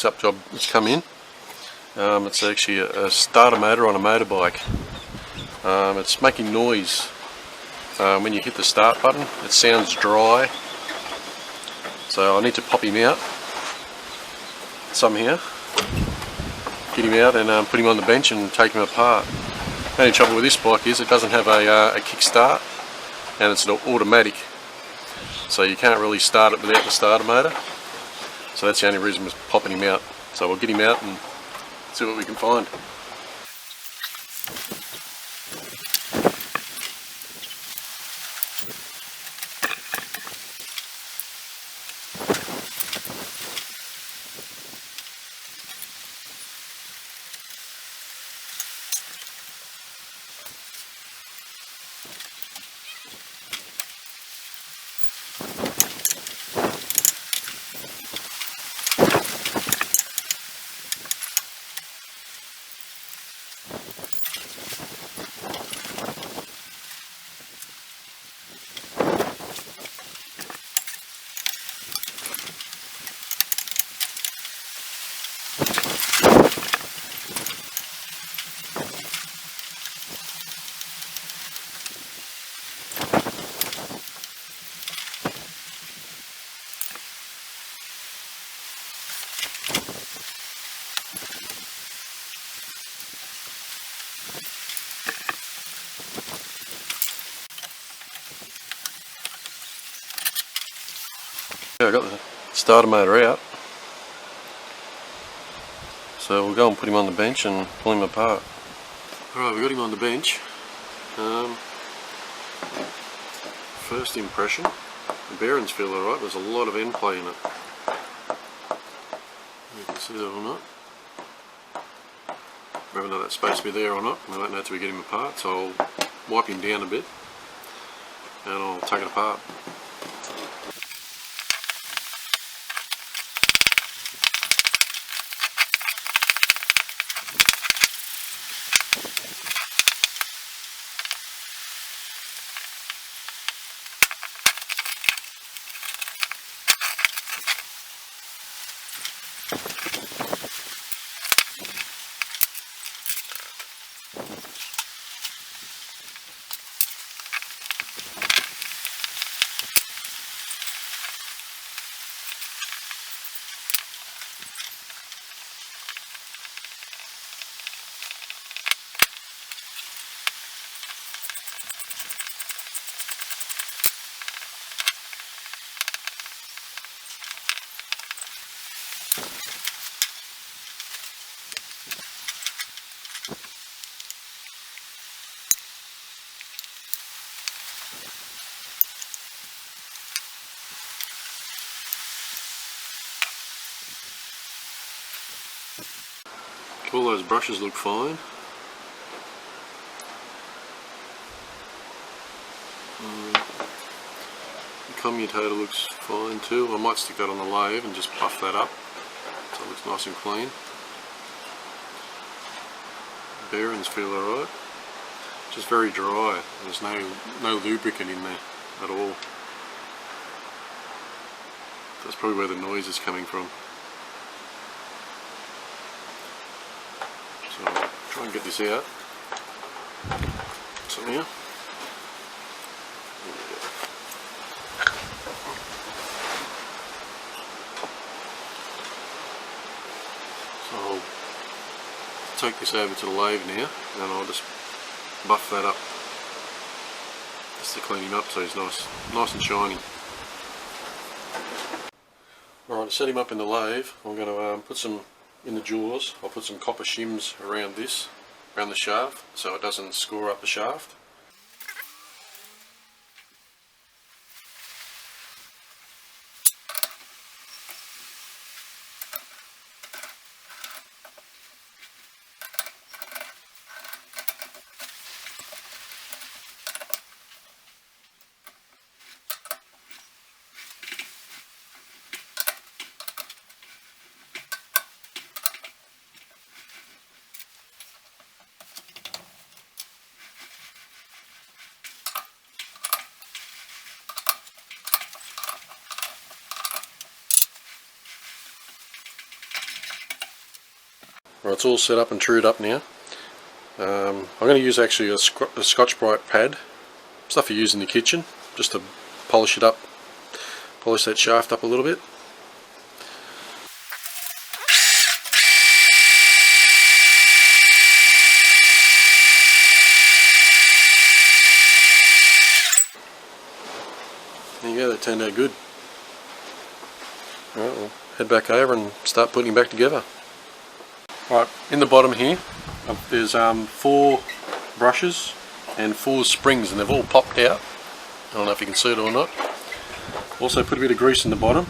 fix-up job that's come in. It's actually a starter motor on a motorbike. It's making noise when you hit the start button. It sounds dry, so I need to pop him out somehow. Get him out and put him on the bench and take him apart. The only trouble with this bike is it doesn't have a kick start, and it's an automatic, so you can't really start it without the starter motor. So that's the only reason we're popping him out. So we'll get him out and see what we can find. I got the starter motor out, so we'll go and put him on the bench and pull him apart. Alright, we got him on the bench. First impression, the bearings feel alright. There's a lot of end play in it. You can see that or not. Whether or not that's supposed to be there or not, we won't know until we get him apart, so I'll wipe him down a bit and I'll take it apart. All those brushes look fine. The commutator looks fine too. I might stick that on the lathe and just buff that up so it looks nice and clean. Bearings feel alright. Just very dry. There's no lubricant in there at all. That's probably where the noise is coming from. So I'll try and get this out somehow. So I'll take this over to the lathe now and I'll just buff that up just to clean him up so he's nice and shiny. Alright, to set him up in the lathe, I'm going to put some in the jaws. I'll put some copper shims around the shaft, so it doesn't score up the shaft. Well, it's all set up and trued up now. I'm going to use actually a Scotch-Brite pad, stuff you use in the kitchen, just to polish it up, polish that shaft up a little bit. There you go, that turned out good. Alright, we'll head back over and start putting it back together. Alright, in the bottom here, there's 4 brushes and 4 springs, and they've all popped out. I don't know if you can see it or not. Also put a bit of grease in the bottom.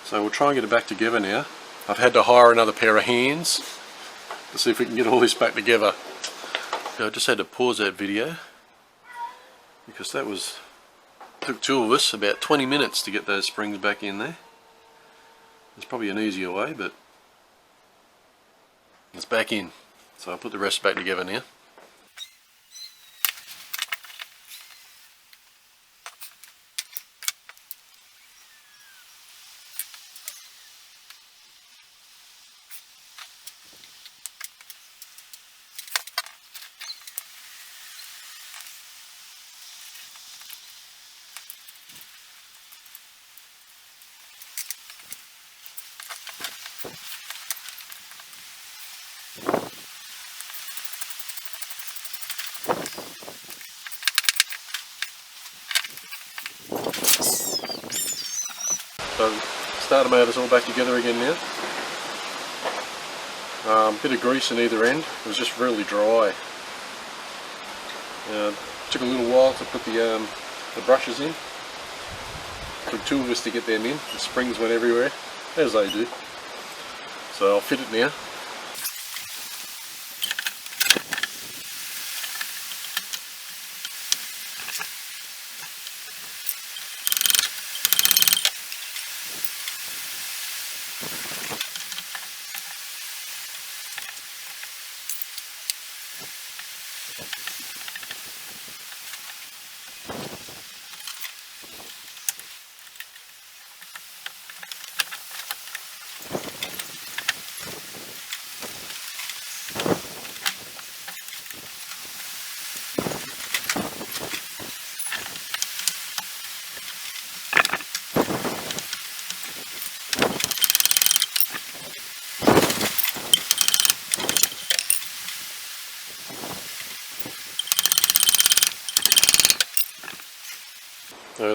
So we'll try and get it back together now. I've had to hire another pair of hands to see if we can get all this back together. So I just had to pause that video because took 2 of us about 20 minutes to get those springs back in there. There's probably an easier way, but it's back in. So I'll put the rest back together now. So starter motor's all back together again now. Bit of grease in either end. It was just really dry. Took a little while to put the brushes in. Took 2 of us to get them in. The springs went everywhere, as they do. So I'll fit it now.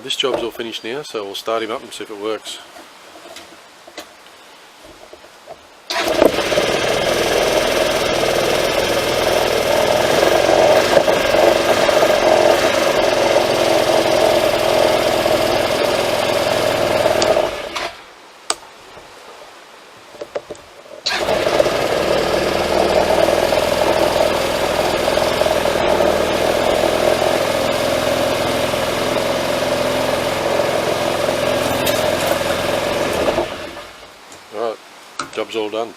This job's all finished now, so we'll start him up and see if it works. Job's all done.